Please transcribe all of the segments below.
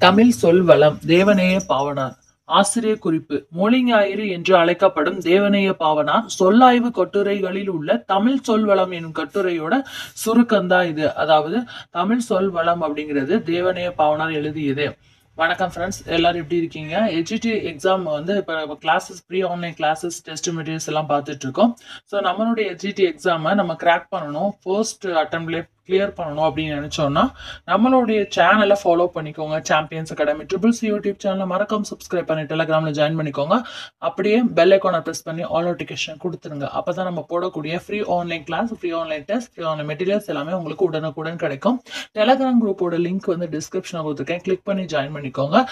தமிழ் சொல்வளம் தேவநேய பாவனார். ஆசிரியர் குறிப்பு: மொழி ஞாயிறு என்று அழைக்கப்படும் தேவநேய பாவனார் சொல்லாய்வு கட்டுரைகளில் உள்ள தமிழ் சொல்வளம் எனும் கட்டுரையோட சுருக்கம்தான் இது. அதாவது தமிழ் சொல்வளம் அப்படிங்கிறது தேவநேய பாவனார் எழுதியது. வணக்கம் ஃப்ரெண்ட்ஸ், எல்லாரும் எப்படி இருக்கீங்க? HET எக்ஸாம் வந்து இப்போ classes, free online classes, test materials எல்லாம் பார்த்துட்டு இருக்கோம். ஸோ நம்மளுடைய HET எக்ஸாமை நம்ம கிராக் பண்ணணும், ஃபர்ஸ்ட் அட்டம்ப்ட்லேயே கிளியர் பண்ணணும் அப்படின்னு நினைச்சோம்னா நம்மளுடைய சேனலை ஃபாலோ பண்ணிக்கோங்க. சாம்பியன்ஸ் அகாடமி ட்ரிபிள்ஸ் யூடியூப் சேனலை மறக்காம சப்ஸ்கிரைப் பண்ணி டெலிகிராம்ல ஜாயின் பண்ணிக்கோங்க. அப்படியே பெல் ஐக்கானை ப்ரெஸ் பண்ணி ஆல் நோட்டிஃபிகேஷன் கொடுத்துருங்க. அப்பதான் நம்ம போடக்கூடிய free online class, free online test, free online materials எல்லாமே உங்களுக்கு உடனுக்குடன் கிடைக்கும். டெலிகிராம் குரூப்போட லிங்க் வந்து டிஸ்கிரிப்ஷனில் கொடுத்துருக்கேன், கிளிக் பண்ணி ஜாயின் பண்ணிக்கோங்க.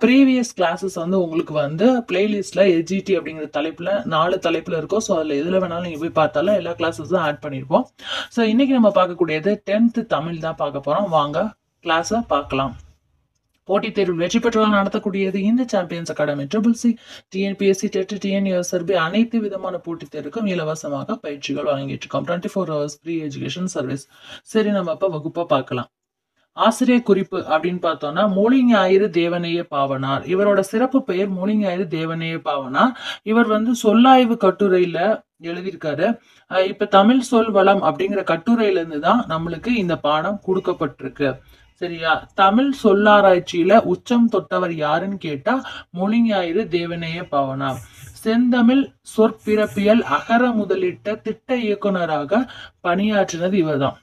ப்ரீவியஸ் கிளாஸஸ் வந்து உங்களுக்கு வந்து பிளேலிஸ்ட்ல HET அப்படிங்கிற தலைப்புல 4 தலைப்புல இருக்கும். ஸோ அதில் எதுல வேணாலும் நீங்க போய் பார்த்தாலும் எல்லா கிளாஸஸும் ஆட் பண்ணியிருப்போம். ஸோ இன்னைக்கு நம்ம பார்க்கக்கூடியது 10th தமிழ் தான் பார்க்க போறோம். வாங்க கிளாஸை பார்க்கலாம். போட்டித் தேர்வில் வெற்றி பெற்றவர்கள் நடத்தக்கூடியது இந்த champions academy triple C, TNPSC, TET, TNUSRB அனைத்து விதமான போட்டித் தேர்வுக்கும் இலவசமாக பயிற்சிகள் வழங்கிட்டு இருக்கோம். 24 hours ஃப்ரீ எஜுகேஷன் சர்வீஸ். சரி, நம்ம இப்ப வகுப்பை பார்க்கலாம். ஆசிரியர் குறிப்பு அப்படின்னு பார்த்தோம்னா, மொழி ஞாயிறு தேவநேய பாவனார். இவரோட சிறப்பு பெயர் மொழி ஞாயிறு தேவநேய பாவனார். இவர் வந்து சொல்லாய்வு கட்டுரையில எழுதியிருக்காரு. இப்ப தமிழ் சொல் வளம் அப்படிங்கிற கட்டுரையில இருந்து தான் நம்மளுக்கு இந்த பாடம் கொடுக்கப்பட்டிருக்கு. சரியா? தமிழ் சொல்லாராய்ச்சியில உச்சம் தொட்டவர் யாருன்னு கேட்டா மொழி ஞாயிறு தேவநேய பாவனார். செந்தமிழ் சொற்பிறப்பியல் அகர முதலிட்ட திட்ட இயக்குனராக பணியாற்றினது இவர்தான்.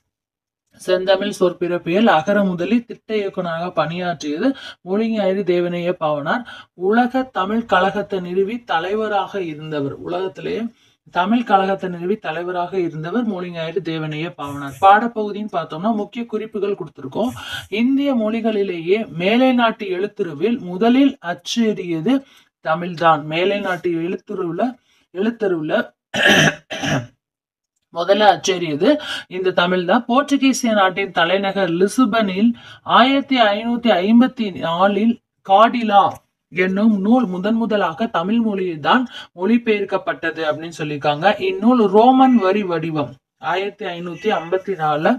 செந்தமிழ் சொற்பிறப்பியல் அகர முதலி திட்ட இயக்குனராக பணியாற்றியது மொழி ஞாயிறு தேவநேய பாவனார். உலக தமிழ் கழகத்தை நிறுவி தலைவராக இருந்தவர். உலகத்திலேயே தமிழ் கழகத்தை நிறுவி தலைவராக இருந்தவர் மொழி ஞாயிறு தேவநேய பாவனார். பாடப்பகுதின்னு பார்த்தோம்னா முக்கிய குறிப்புகள் கொடுத்திருக்கோம். இந்திய மொழிகளிலேயே மேலை நாட்டு எழுத்துருவில் முதலில் அச்சேறியது தமிழ்தான். மேலை நாட்டு எழுத்துருவுல முதல்ல அச்சேறியது இந்த தமிழ் தான். போர்ச்சுகீசிய நாட்டின் தலைநகர் லிசுபனில் 1554 காடிலா என்னும் நூல் முதலாக தமிழ் மொழியில் தான் மொழிபெயர்க்கப்பட்டது அப்படின்னு சொல்லியிருக்காங்க. இந்நூல் ரோமன் வரி வடிவம். 1554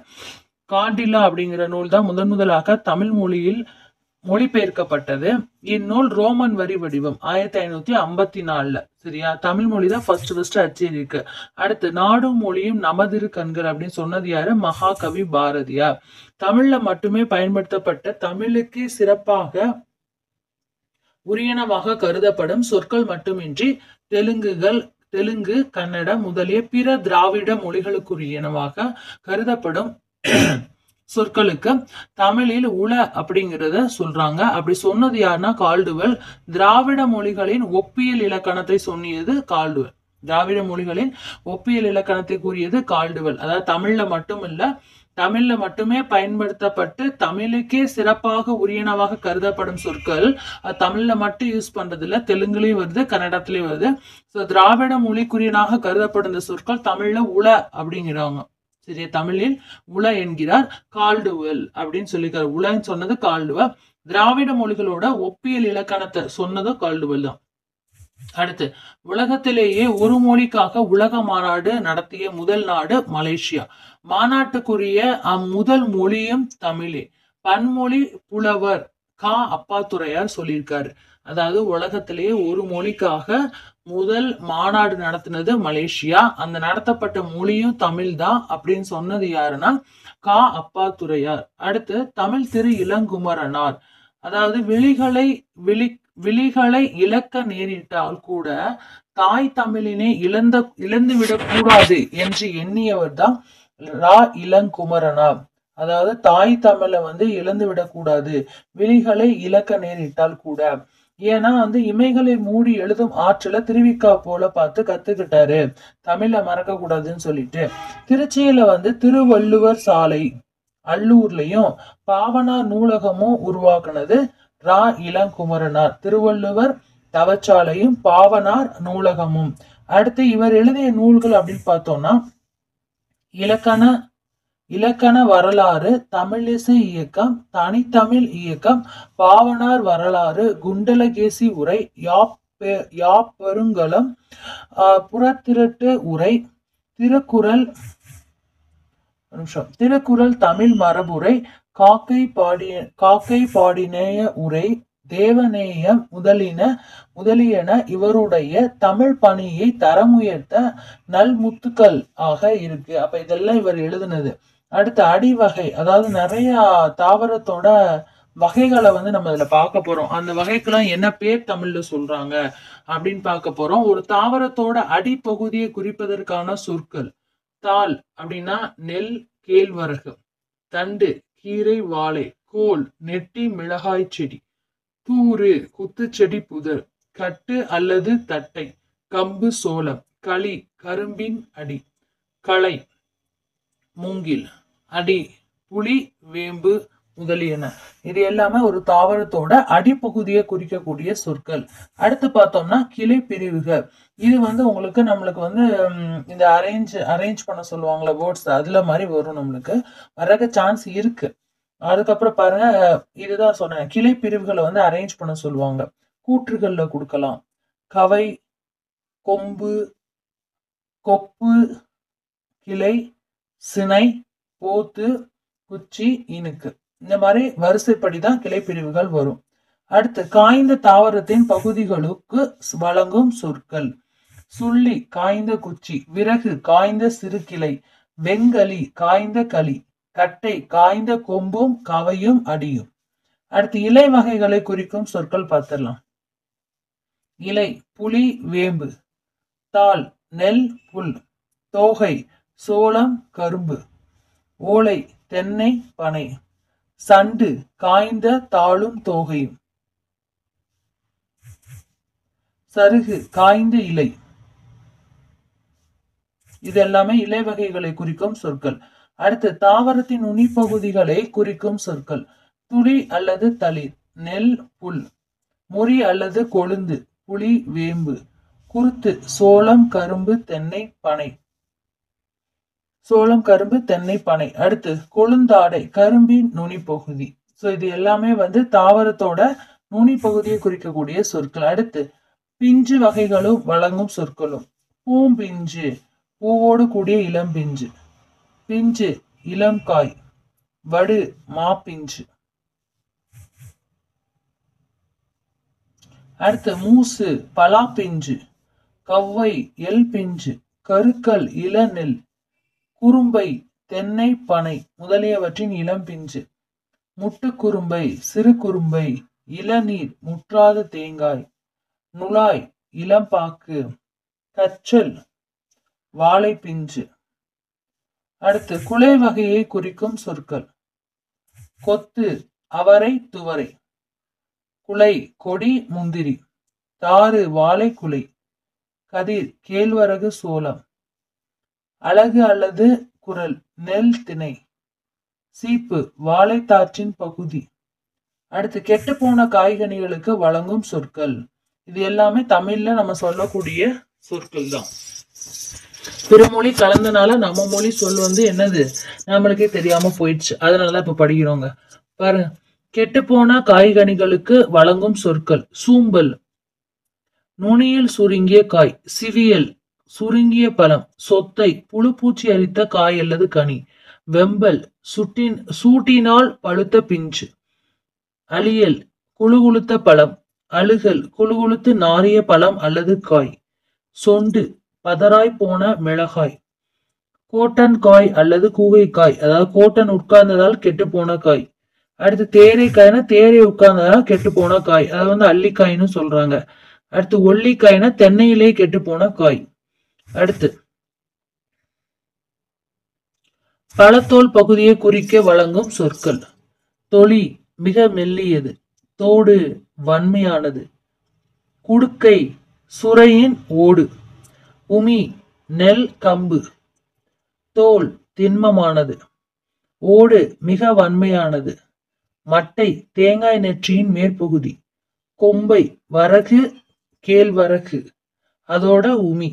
காடிலா அப்படிங்கிற நூல் தான் முதலாக தமிழ் மொழியில் மொழிபெயர்க்கப்பட்டது. இந்நூல் ரோமன் வரி வடிவம் 1554. சரியா? தமிழ் மொழி தான் ஃபர்ஸ்ட் அச்சேரி இருக்கு. அடுத்து நாடும் மொழியும் நமதிரு கண்கள் அப்படின்னு சொன்னது யாரு? மகாகவி பாரதியார். தமிழ்ல மட்டுமே பயன்படுத்தப்பட்ட தமிழுக்கு சிறப்பாக உரியனமாக கருதப்படும் சொற்கள் மட்டுமின்றி தெலுங்கு, கன்னடம் முதலிய பிற திராவிட மொழிகளுக்குரியனவாக கருதப்படும் சொற்களுக்கு தமிழில் உள அப்படிங்கிறத சொல்றாங்க. அப்படி சொன்னது யாருன்னா கால்டுவெல். திராவிட மொழிகளின் ஒப்பியல் இலக்கணத்தை சொன்னியது கால்டுவெல். திராவிட மொழிகளின் ஒப்பியல் இலக்கணத்தை கூறியது கால்டுவெல். அதாவது தமிழ்ல மட்டுமே பயன்படுத்தப்பட்டு தமிழுக்கே சிறப்பாக உரியனவாக கருதப்படும் சொற்கள் தமிழ்ல மட்டும் யூஸ் பண்றது இல்ல, தெலுங்குலயும் வருது, கன்னடத்திலயும் வருது. ஸோ திராவிட மொழிக்குரியனாக கருதப்படும் சொற்கள் தமிழ்ல உள அப்படிங்கிறவங்க. சரியா? தமிழில் உள என்கிறார் கால்டுவெல் அப்படின்னு சொல்லியிருக்காரு. உளன்னு சொன்னது கால்டுவெல். திராவிட மொழிகளோட ஒப்பியல் இலக்கணத்தை சொன்னதும் கால்டுவெல் தான். அடுத்து, உலகத்திலேயே ஒரு மொழிக்காக உலக மாநாடு நடத்திய முதல் நாடு மலேசியா. மாநாட்டுக்குரிய முதல் மொழியும் தமிழே. பன்மொழி புலவர் அப்பாத்துரையார் சொல்லியிருக்காரு. அதாவது உலகத்திலேயே ஒரு மொழிக்காக முதல் மாநாடு நடத்தினது மலேசியா. அந்த நடத்தப்பட்ட மொழியும் தமிழ் தான் அப்படின்னு சொன்னது யாருன்னா அப்பாத்துரையார். அடுத்து, தமிழ் திரு இளங்குமரனார். அதாவது விழிகளை இழக்க நேரிட்டால் கூட தாய் தமிழினை இழந்து விடக்கூடாது என்று எண்ணியவர் தான் இளங்குமரனார். அதாவது தாய் தமிழை வந்து இழந்து விடக்கூடாது, விழிகளை இழக்க நேரிட்டால் கூட. ஏன்னா வந்து இமைகளை மூடி எழுதும் ஆற்றலை திருவிக்கா போல பார்த்து கத்துக்கிட்டாரு, தமிழை மறக்க கூடாதுன்னு சொல்லிட்டு. திருச்சியில வந்து திருவள்ளுவர் சாலை, அல்லூர்லயும் பாவனார் நூலகமும் உருவாக்குனது இளங்குமரனார். திருவள்ளுவர் தவச்சாலையும் பாவனார் நூலகமும். அடுத்து, இவர் எழுதிய நூல்கள் அப்படின்னு பார்த்தோம்னா இலக்கண வரலாறு, தமிழிசை இயக்கம், தனித்தமிழ் இயக்கம், பாவனார் வரலாறு, குண்டலகேசி உரை, யாப்பருங்கலம், புறத்திரட்டு உரை, திருக்குறள் தமிழ் மரபுரை, காக்கை பாடினேய உரை தேவநேய முதலியன இவருடைய தமிழ் பணியை தரமுயர்த்த நல்முத்துக்கள் ஆக இருக்கு. அப்ப இதெல்லாம் இவர் எழுதுனது. அடுத்து அடிவகை, அதாவது நிறைய தாவரத்தோட வகைகளை நம்ம இதுல பார்க்க போறோம். அந்த வகைக்கெல்லாம் என்ன பேர் தமிழ்ல சொல்றாங்க அப்படின்னு பார்க்க போறோம். ஒரு தாவரத்தோட அடிப்பகுதியை குறிப்பதற்கான சொற்கள்: தாள் அப்படின்னா நெல், கேழ்வரகு; தண்டு, கீரை, வாழை; கோல், நெட்டி, மிளகாய் செடி; தூறு, குத்துச்செடி, புதர்; கட்டு அல்லது தட்டை, கம்பு, சோளம்; களி, கரும்பின் அடி; களை, மூங்கில்; அடி, புளி, வேம்பு முதலியன. இது எல்லாமே ஒரு தாவரத்தோட அடிப்பகுதியை குறிக்கக்கூடிய சொற்கள். அடுத்து பார்த்தோம்னா கிளை பிரிவுகள். இது உங்களுக்கு நம்மளுக்கு இந்த அரேஞ்ச் பண்ண சொல்லுவாங்களா வேர்ட்ஸ், அதுல மாதிரி வரும், நம்மளுக்கு வரக்க சான்ஸ் இருக்கு. அதுக்கப்புறம் பாருங்க, இதுதான் சொன்னேன், கிளை பிரிவுகளை அரேஞ்ச் பண்ண சொல்லுவாங்க. கூற்றுகள்ல கொடுக்கலாம்: கவை, கொம்பு, கொப்பு, கிளை, சினை, போத்து, குச்சி, இனுக்கு. இந்த மாதிரி வரிசைப்படிதான் கிளை பிரிவுகள் வரும். அடுத்து காய்ந்த தாவரத்தின் பகுதிகளுக்கு வழங்கும் சொற்கள்: சுள்ளி, காய்ந்த குச்சி; விறகு, காய்ந்த சிறு கிளை; வெங்கலி, காய்ந்த களி; கட்டை, காய்ந்த கொம்பும் கவையும் அடியும். அடுத்து இலை வகைகளை குறிக்கும் சொற்கள் பார்த்திடலாம். இலை: புளி, வேம்பு; தாள், நெல், புல்; தோகை, சோளம், கரும்பு; ஓலை, தென்னை, பனை; சண்டு, காய்ந்த தாளும் தோகையும்; சருகு, காய்ந்த இலை. இது எல்லாமே இலை வகைகளை குறிக்கும் சொற்கள். அடுத்து தாவரத்தின் நுனிப்பகுதிகளை குறிக்கும் சொற்கள்: துளி அல்லது தளிர், நெல், புல்; முறி அல்லது கொழுந்து, புளி, வேம்பு; குருத்து, சோளம், கரும்பு, தென்னை, பனை. சோளம், கரும்பு, தென்னை, பனை. அடுத்து கொழுந்தாடை, கரும்பின் நுனிப்பகுதி. இது எல்லாமே தாவரத்தோட நுனி பகுதியை குறிக்கக்கூடிய சொற்கள். அடுத்து பிஞ்சு வகைகளும் வழங்கும் சொற்களும்: பூம்பிஞ்சு, பூவோடு கூடிய இளம் பிஞ்சு; பிஞ்சு, இளம் காய்; வடு, மாப்பிஞ்சு. அடுத்து மூசு, பலாப்பிஞ்சு; கவ்வை, எல் பிஞ்சு; கருக்கல், இளநெல்; குறும்பை, தென்னை, பனை முதலியவற்றின் இளம் பிஞ்சு; முட்டுக்குறும்பை, சிறு குறும்பை; இளநீர், முற்றாத தேங்காய்; நுழாய், இளம்பாக்கு; கச்சல், வாழை பிஞ்சு. அடுத்து குலை வகையை குறிக்கும் சொற்கள்: கொத்து, அவரை, துவரை; குலை, கொடி, முந்திரி; தாறு, வாழை குலை; கதிர், கேழ்வரகு, சோளம்; அலகு அல்லது குரல், நெல், திணை; சீப்பு, வாழைத்தாற்றின் பகுதி. அடுத்து கெட்டுப்போன காய்கனிகளுக்கு வழங்கும் சொற்கள். இது எல்லாமே தமிழ்ல நம்ம சொல்லக்கூடிய சொற்கள் தான். பிறமொழி கலந்தனால நம்ம மொழி சொல் என்னது நம்மளுக்கே தெரியாம போயிடுச்சு. அதனாலதான் இப்ப படிக்கிறோங்க. பாருங்க, கெட்டுப்போன காய்கனிகளுக்கு வழங்கும் சொற்கள்: சூம்பல், நுனியில் சுருங்கிய காய்; சிவியல், சுருங்கிய பழம்; சொத்தை, புழுப்பூச்சி அரித்த காய் அல்லது கனி; வெம்பல், சூட்டினால் பழுத்த பிஞ்சு; அலியல், குழுகுழுத்த பழம்; அழுகல், குழுகுழுத்து நாறிய பழம் அல்லது காய்; சொண்டு, பதராய் போன மிளகாய்; கோட்டன் காய் அல்லது கூகைக்காய், அதாவது கோட்டன் உட்கார்ந்ததால் கெட்டு போன காய். அடுத்து தேரைக்காய்னா தேரை உட்கார்ந்ததால் கெட்டு போன காய், அதாவது அள்ளிக்காய்னு சொல்றாங்க. அடுத்து ஒல்லிக்காய்னா தென்னையிலே கெட்டு போன காய். அடுத்து பழத்தோல் பகுதியை குறிக்க வழங்கும் சொற்கள்: தொலி, மிக மெல்லியது; தோடு, வன்மையானது; குடுக்கை, சுரையின் ஓடு; உமி, நெல், கம்பு; தோல், திண்மமானது; ஓடு, மிக வன்மையானது; மட்டை, தேங்காய் நெற்றியின் மேற்பகுதி; கொம்பை, வரகு, கேழ்வரகு, அதோட உமி.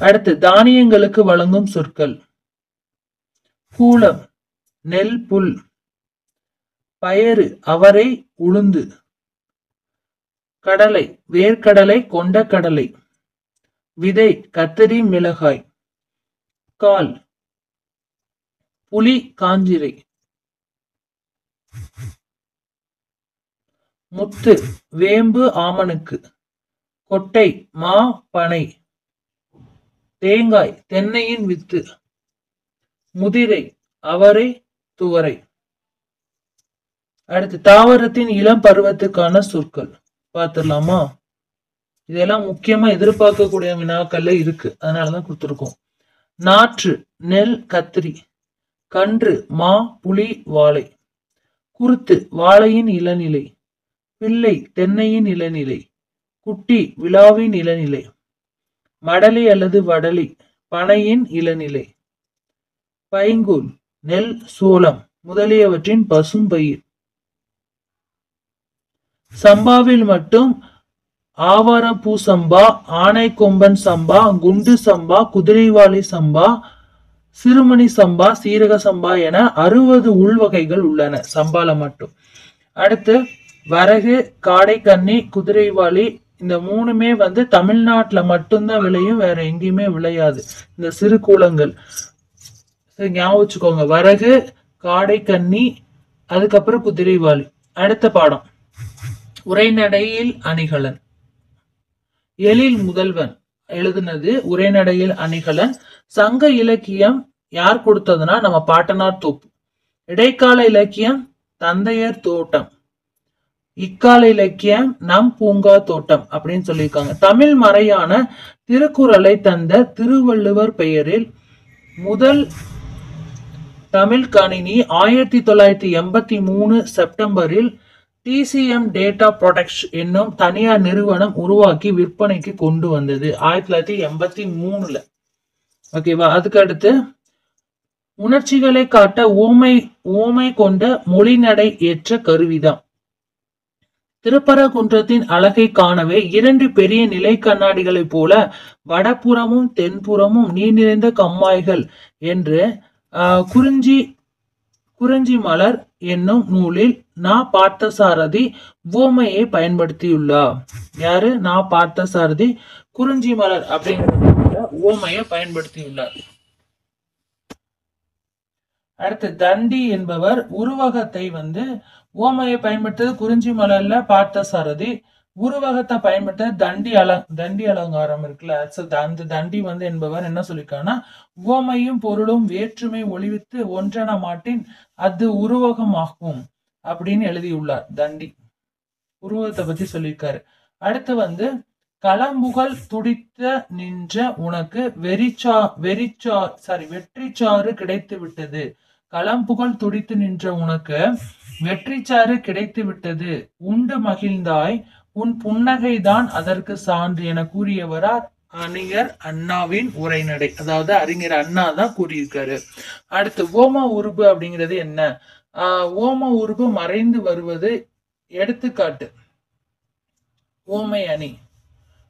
அடுத்து தானியங்களுக்கு வழங்கும் சொற்கள்: கூலம், நெல், புல்; பயறு, அவரை, உளுந்து; கடலை, வேர்க்கடலை, கொண்ட கடலை; விதை, கத்தரி, மிளகாய்; கால், புளி, காஞ்சிரை; முத்து வேம்பு ஆமணுக்கு, கொட்டை மா பனை, தேங்காய் தென்னையின் வித்து, முதிரை அவரை துவரை. அடுத்து தாவரத்தின் இளம் பருவத்துக்கான சொற்கள் பார்த்துடலாமா? இதெல்லாம் முக்கியமா எதிர்பார்க்கக்கூடிய வினாக்கள்ல இருக்கு, அதனாலதான் கொடுத்துருக்கோம். நாற்று நெல் கத்திரி, கன்று மா புலி வாழை, குருத்து வாழையின் இளநிலை, பிள்ளை தென்னையின் இளநிலை, குட்டி விழாவின் இளநிலை, மடலி அல்லது வடலி பனையின் இளநிலை, பைங்கூல் நெல் சோளம் முதலியவற்றின் பசும்பயிர். சம்பாவில் மட்டும் ஆவாரப்பூ சம்பா, ஆனைக்கொம்பன் சம்பா, குண்டு சம்பா, குதிரைவாலி சம்பா, சிறுமணி சம்பா, சீரக சம்பா என 60 உள்வகைகள் உள்ளன சம்பால மட்டும். அடுத்து வரகு, காடைக்கன்னி, குதிரைவாலி இந்த மூணுமே தமிழ்நாட்டுல மட்டும்தான் விளையும், வேற எங்கேயுமே விளையாது. இந்த சிறு கூலங்கள் ஞாபகம் வச்சுக்கோங்க. வரகு, காடைக்கன்னி, அதுக்கப்புறம் குதிரைவாலி. அடுத்த பாடம் உரைநடையில் அணிகலன். எழில் முதல்வன் எழுதுனது உரைநடையில் அணிகலன். சங்க இலக்கியம் யார் கொடுத்ததுன்னா நம்ம பாட்டனார் தோப்பு. இடைக்கால இலக்கியம் தந்தையர் தோட்டம், இக்கால இலக்கியம் நம் பூங்கா தோட்டம் அப்படின்னு சொல்லியிருக்காங்க. தமிழ் மறையான திருக்குறளை தந்த திருவள்ளுவர் பெயரில் முதல் தமிழ் கணினி 1983 செப்டம்பரில் TCM டேட்டா ப்ரொடக்ஷன் என்னும் தனியார் நிறுவனம் உருவாக்கி விற்பனைக்கு கொண்டு வந்தது 1983. ஓகேவா? அதுக்கு அடுத்து உணர்ச்சிகளை காட்ட ஓமை கொண்ட மொழிநடை ஏற்ற கருவிதான். திருப்பரங்குன்றத்தின் அழகை காணவே 2 பெரிய நிலை கண்ணாடிகளைப் போல வடபுறமும் தென்புறமும் நீர் நிறைந்த கம்மாய்கள் என்று குறிஞ்சி மலர் என்னும் நூலில் நா பார்த்தசாரதி உவமையை பயன்படுத்தியுள்ளார். யாரு? நா பார்த்தசாரதி குறிஞ்சி மலர் அப்படிங்கிற உவமையை பயன்படுத்தியுள்ளார். அடுத்து தண்டி என்பவர் உருவகத்தை உவமையை பயன்படுத்தது குறிஞ்சி மலர்ல பார்த்தசாரதி, உருவகத்தை பயன்படுத்த தண்டி அலங்காரம் இருக்குல்ல, அந்த தண்டி என்பவர் என்ன சொல்லிருக்காருன்னா, உவமையும் பொருளும் வேற்றுமை ஒளிவித்து ஒன்றென மாட்டின் அது உருவகமாகும் அப்படின்னு எழுதியுள்ளார். தண்டி உருவகத்தை பத்தி சொல்லியிருக்காரு. அடுத்து களம்புகழ் துடித்த நின்ற உனக்கு வெற்றிச்சாறு கிடைத்து விட்டது. களம்புகழ் துடித்து நின்ற உனக்கு வெற்றிச்சாறு கிடைத்து விட்டது, உண்டு மகிழ்ந்தாய், உன் புன்னகைதான் அதற்கு சான்று என கூறியவரார் அறிஞர் அண்ணாவின் உரைநடை. அதாவது அறிஞர் அண்ணா தான் கூறியிருக்காரு. அடுத்து ஓம உருபு அப்படிங்கிறது என்ன? ஓம உருபு மறைந்து வருவது எடுத்துக்காட்டு ஓமை அணி.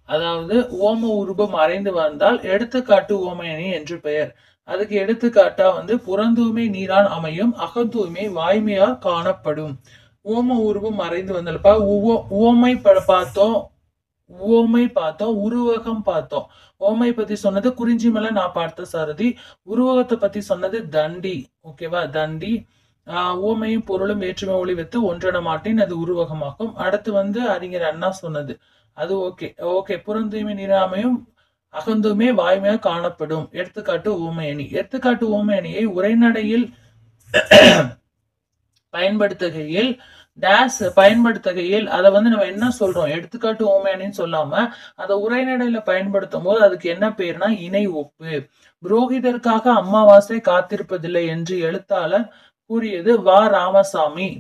அதாவது ஓம உருபு மறைந்து வந்தால் எடுத்துக்காட்டு ஓமை அணி என்று பெயர். அதுக்கு எடுத்துக்காட்டா புறந்தூய்மை நீரான் அமையும், அகத்தூய்மை வாய்மையால் காணப்படும். ஓம உருவு மறைந்து வந்தல்ப்பா. ஓமை பார்த்தோம், உருவகம் பார்த்தோம். ஓமை பத்தி சொன்னது குறிஞ்சி மலை நான் பார்த்த சாரதி, உருவகத்தை பத்தி சொன்னது தண்டி. ஓகேவா? தண்டி. ஓமையும் பொருளும் வேற்றுமை ஒளி வைத்து ஒன்றன மாட்டின் அது உருவகமாகும். அடுத்து அறிஞர் அண்ணா சொன்னது அது ஓகே. புறந்தூய்மை நீராமையும் அகந்தூய்மை வாய்மையா காணப்படும். எடுத்துக்காட்டு ஓமை அணி. எடுத்துக்காட்டு ஓமை அணியை உரைநடையில் பயன்படுத்துகையில் அதை நம்ம என்ன சொல்றோம்? எடுத்துக்காட்டு ஓமையானின்னு சொல்லாம அதை உரைநடையில பயன்படுத்தும் போது அதுக்கு என்ன பேர்னா இணை ஒப்பு. புரோகிதருக்காக அமாவாசை காத்திருப்பதில்லை என்று எழுத்தாளர் கூறியது வா ராமசாமி.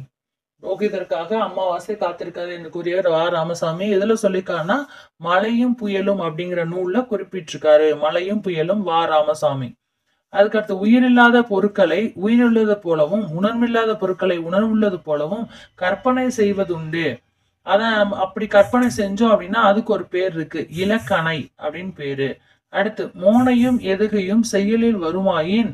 புரோகிதருக்காக அமாவாசை காத்திருக்காது என்று கூறியவர் வா ராமசாமி. எதுல சொல்லிருக்காருன்னா மழையும் புயலும் அப்படிங்கிற நூல்ல குறிப்பிட்டிருக்காரு. மழையும் புயலும் வா ராமசாமி. அதுக்கடுத்து உயிரில்லாத பொருட்களை உயிருள்ளது போலவும் உணர்வில்லாத பொருட்களை உணர்வுள்ளது போலவும் கற்பனை செய்வதுண்டு. அப்படி கற்பனை செஞ்சோம் அப்படின்னா அதுக்கு ஒரு பேர் இருக்கு, இலக்கணை அப்படின்னு பேரு. அடுத்து மோனையும் எதுகையும் செயலில் வருமாயின்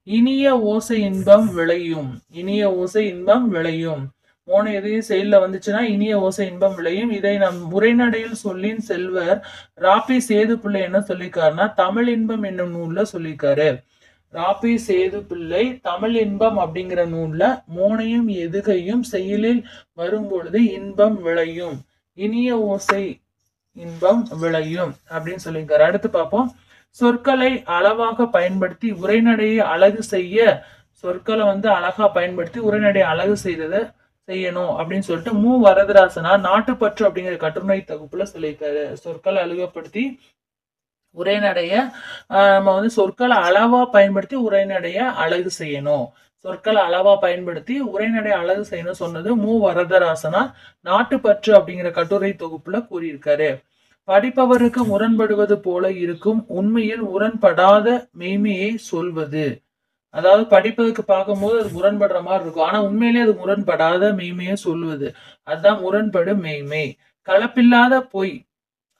இனிய ஓசை இன்பம் விளையும். இனிய ஓசை இன்பம் விளையும். மோனை எதையும் செயல்ல வந்துச்சுன்னா இனிய ஓசை இன்பம் விளையும். இதை நம் உரைநடையில் சொல்லின் செல்வர் ராபி சேது பிள்ளை என்ன சொல்லியிருக்காருன்னா தமிழ் இன்பம் என்னும் நூல்ல சொல்லியிருக்காரு. ராபி சேது பிள்ளை தமிழ் இன்பம் அப்படிங்கிற நூல்ல மோனையும் எதுகையும் செயலில் வரும் பொழுது இன்பம் விளையும், இனிய ஓசை இன்பம் விளையும் அப்படின்னு சொல்லியிருக்காரு. அடுத்து பார்ப்போம். சொற்களை அளவாக பயன்படுத்தி உரைநடையை அழகு செய்ய, சொற்களை அழகா பயன்படுத்தி உரைநடையை அழகு செய்யணும் அப்படின்னு சொல்லிட்டு வரதராசனார் நாட்டுப்பற்று அப்படிங்கிற கட்டுரை தொகுப்புல சொல்லியிருக்காரு. சொற்களை அழகுபடுத்தி உரைநடைய நம்ம சொற்களை அளவா பயன்படுத்தி உரைநடைய அழகு செய்யணும், சொற்களை அளவா பயன்படுத்தி உரைநடை அழகு செய்யணும் சொன்னது வரதராசனார் நாட்டுப்பற்று அப்படிங்கிற கட்டுரை தொகுப்புல கூறியிருக்காரு. படிப்பவருக்கு முரண்படுவது போல இருக்கும், உண்மையில் முரண்படாத மெய்மையை சொல்வது. அதாவது படிப்பதற்கு பார்க்கும்போது அது முரண்படுற மாதிரி இருக்கும், ஆனா உண்மையிலேயே அது முரண்படாத மெய்மையை சொல்வது, அதுதான் முரண்படும் மெய்மை. கலப்பில்லாத பொய்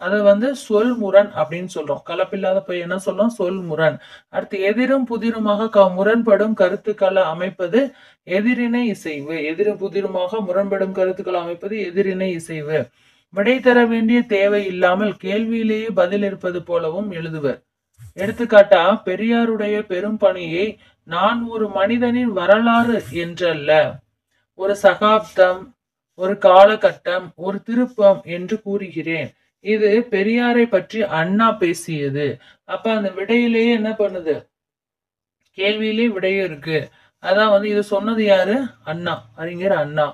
அது சொல் முரண் அப்படின்னு சொல்றோம். கலப்பில்லாத பொய் என்ன சொல்றோம்? சொல் முரண். அடுத்து எதிரும் புதிருமாக முரண்படும் கருத்துக்களை அமைப்பது எதிரினை இசைவு. எதிரும் புதிருமாக முரண்படும் கருத்துக்களை அமைப்பது எதிரினை இசைவு. விடை தர வேண்டிய தேவை இல்லாமல் கேள்வியிலேயே பதில் இருப்பது போலவும் எழுதுவர். எடுத்துக்காட்டா, பெரியாருடைய பெரும் பணியை நான் ஒரு மனிதனின் வரலாறு என்றல்ல, ஒரு சகாப்தம், ஒரு காலகட்டம், ஒரு திருப்பம் என்று கூறுகிறேன். இது பெரியாரை பற்றி அண்ணா பேசியது. அப்ப அந்த விடையிலேயே என்ன பண்ணுது? கேள்வியிலேயே விடையும் இருக்கு. அதான் இது சொன்னது யாரு? அண்ணா, அறிஞர் அண்ணா.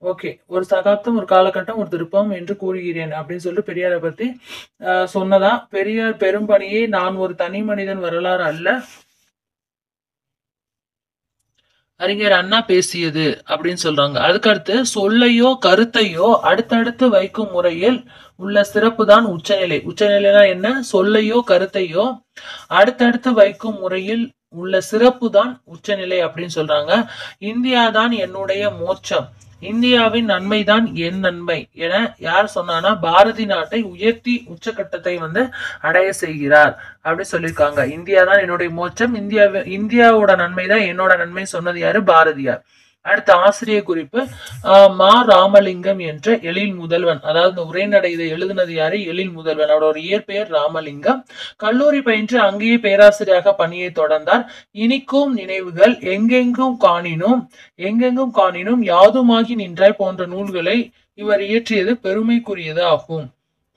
ஓகே, ஒரு சகாப்தம், ஒரு காலகட்டம், ஒரு திருப்பம் என்று கூறுகிறேன் அப்படின்னு சொல்லிட்டு பெரியாரை பத்தி சொன்னதா. பெரியார் பெரும் பணியை நான் ஒரு தனி மனிதன் வரலாறு அல்ல, அறிஞர் அண்ணா பேசியது அப்படின்னு சொல்றாங்க. அதுக்கடுத்து சொல்லையோ கருத்தையோ அடுத்தடுத்து வைக்கும் முறையில் உள்ள சிறப்பு தான் உச்சநிலை. உச்சநிலைனா என்ன? சொல்லையோ கருத்தையோ அடுத்தடுத்து வைக்கும் முறையில் உள்ள சிறப்பு தான் உச்சநிலை அப்படின்னு சொல்றாங்க. இந்தியா தான் என்னுடைய மோட்சம், இந்தியாவின் நன்மைதான் என் நன்மை என யார் சொன்னானா, பாரதி நாட்டை உயர்த்தி உச்சகட்டத்தை அடைய செய்கிறார் அப்படி சொல்லியிருக்காங்க. இந்தியா தான் என்னுடைய மோட்சம், இந்தியாவோட நன்மைதான் என்னோட நன்மை சொன்னது யாரு? பாரதியார். அடுத்த ஆசிரியர் குறிப்பு, மா ராமலிங்கம் என்ற எழில் முதல்வன். அதாவது இந்த உரைநடை இதை எழுதினது யாரு? எழில் முதல்வன். அவரோட இயற்பெயர் ராமலிங்கம். கல்லூரி பயின்று அங்கேயே பேராசிரியராக பணியை தொடர்ந்தார். இனிக்கும் நினைவுகள், எங்கெங்கும் காணினும் யாதுமாகி நின்றாய் போன்ற நூல்களை இவர் இயற்றியது பெருமைக்குரியது ஆகும்.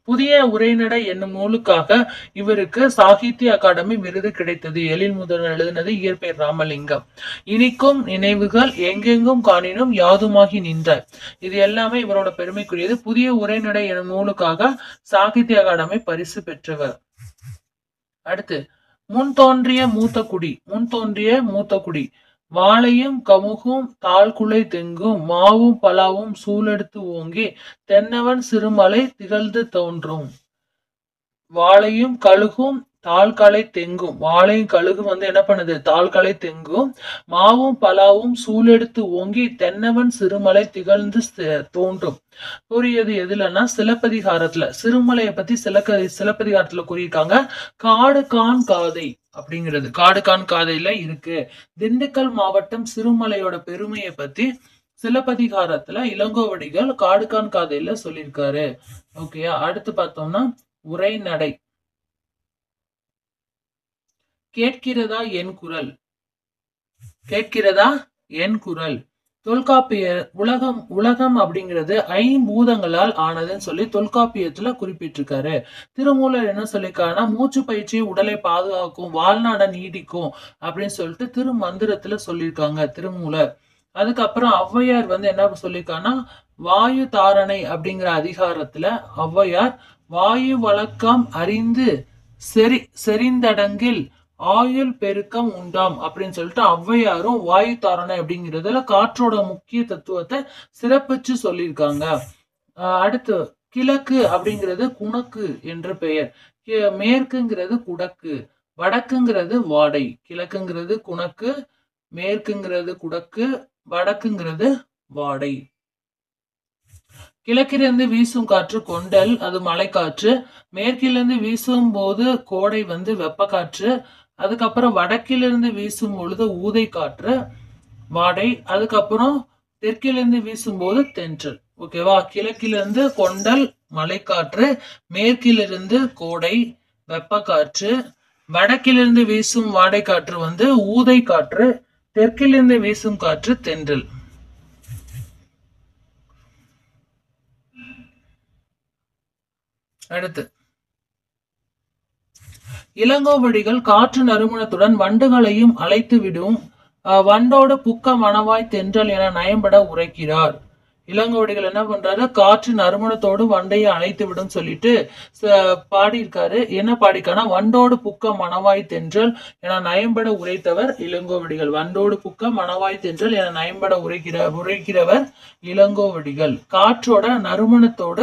புதிய உரைநடை என்னும் நூலுக்காக இவருக்கு சாகித்ய அகாடமி விருது கிடைத்தது. எழில் முதல்வன் எழுதினது, இயற்பெயர் ராமலிங்கம். இனிக்கும் நினைவுகள், எங்கெங்கும் காணினும் யாதுமாகி நின்றாய், இது எல்லாமே இவரோட பெருமைக்குரியது. புதிய உரைநடை என்னும் நூலுக்காக சாகித்ய அகாடமி பரிசு பெற்றவர். அடுத்து முன்தோன்றிய மூத்த குடி, வாழையும் கமுகும் தாழ்குலை தெங்கும் மாவும் பலாவும் சூழெடுத்து ஓங்கி தென்னவன் சிறுமலை திகழ்ந்து தோன்றும். வாழையும் கழுகும் தாழ்களை தெங்கும், வாழையும் கழுகு என்ன பண்ணுது? தாழ்களை தெங்கும். மாவும் பலாவும் சூழெடுத்து ஓங்கி தென்னவன் சிறுமலை திகழ்ந்து தோன்றும். கூறியது எதுலன்னா சிலப்பதிகாரத்துல. சிறுமலையை பத்தி சிலப்பதிகாரத்துல கூறியிருக்காங்க. காடு கான் காதை அப்படிங்கிறது காடு கான் காதையில இருக்கு. திண்டுக்கல் மாவட்டம் சிறுமலையோட பெருமையை பத்தி சிலப்பதிகாரத்துல இளங்கோவடிகள் காடு கான் காதையில சொல்லியிருக்காரு. ஓகேயா? அடுத்து பார்த்தோம்னா உரைநடை. கேட்கிறதா என் குரல். தொல்காப்பியர் உலகம் அப்படிங்கிறது ஐம்பூதங்களால் ஆனதுன்னு சொல்லி தொல்காப்பியத்துல குறிப்பிட்டிருக்காரு. திருமூலர் என்ன சொல்லியிருக்காருன்னா, மூச்சு பயிற்சியை உடலை பாதுகாக்கும், வாழ்நாட நீடிக்கும் அப்படின்னு சொல்லிட்டு திருமந்திரத்துல சொல்லியிருக்காங்க திருமூலர். அதுக்கப்புறம் ஔவையார் என்ன சொல்லியிருக்காங்கன்னா, வாயு தாரணை அப்படிங்கிற அதிகாரத்துல ஔவையார் வாயு வழக்கம் அறிந்து செறிந்தடங்கில் ஆயுள் பெருக்கம் உண்டாம் அப்படின்னு சொல்லிட்டு ஔவையாரும் வாயு தாரணை அப்படிங்கிறதுல காற்றோட முக்கிய தத்துவத்தை சிறப்பிச்சு சொல்லியிருக்காங்க. அடுத்து கிழக்கு அப்படிங்கிறது குணக்கு என்ற பெயர், மேற்குங்கிறது குடக்கு, வடக்குங்கிறது வாடை. கிழக்குங்கிறது குணக்கு, மேற்குங்கிறது குடக்கு, வடக்குங்கிறது வாடை. கிழக்கிலிருந்து வீசும் காற்று கொண்டல், அது மழை காற்று. மேற்கிலிருந்து வீசும் போது கோடை வெப்ப காற்று. அதுக்கப்புறம் வடக்கிலிருந்து வீசும் பொழுது ஊதை காற்று, வாடை. அதுக்கப்புறம் தெற்கிலிருந்து வீசும் போது தென்றல். ஓகேவா? கிழக்கிலிருந்து கொண்டல் மழை காற்று, மேற்கிலிருந்து கோடை வெப்ப காற்று, வடக்கிலிருந்து வீசும் வாடை காற்று வந்து ஊதை காற்று, தெற்கிலிருந்து வீசும் காற்று தென்றல். அடுத்து இளங்கோவடிகள் காற்று நறுமணத்துடன் வண்டுகளையும் அழைத்து விடும் வண்டோடு புக்க மணவாய் தென்றல் என நயம்பட உரைக்கிறார். இளங்கோவடிகள் என்ன பண்றாரு, காற்று நறுமணத்தோடு வண்டையை அழைத்து விடும் சொல்லிட்டு பாடியிருக்காரு. என்ன பாடிக்கானா, வண்டோடு புக்க மணவாய் தென்றல் என நயம்பட உரைத்தவர் இளங்கோவடிகள். வண்டோடு புக்க மணவாய் தென்றல் என நயம்பட உரைக்கிறவர் இளங்கோவடிகள். காற்றோட நறுமணத்தோட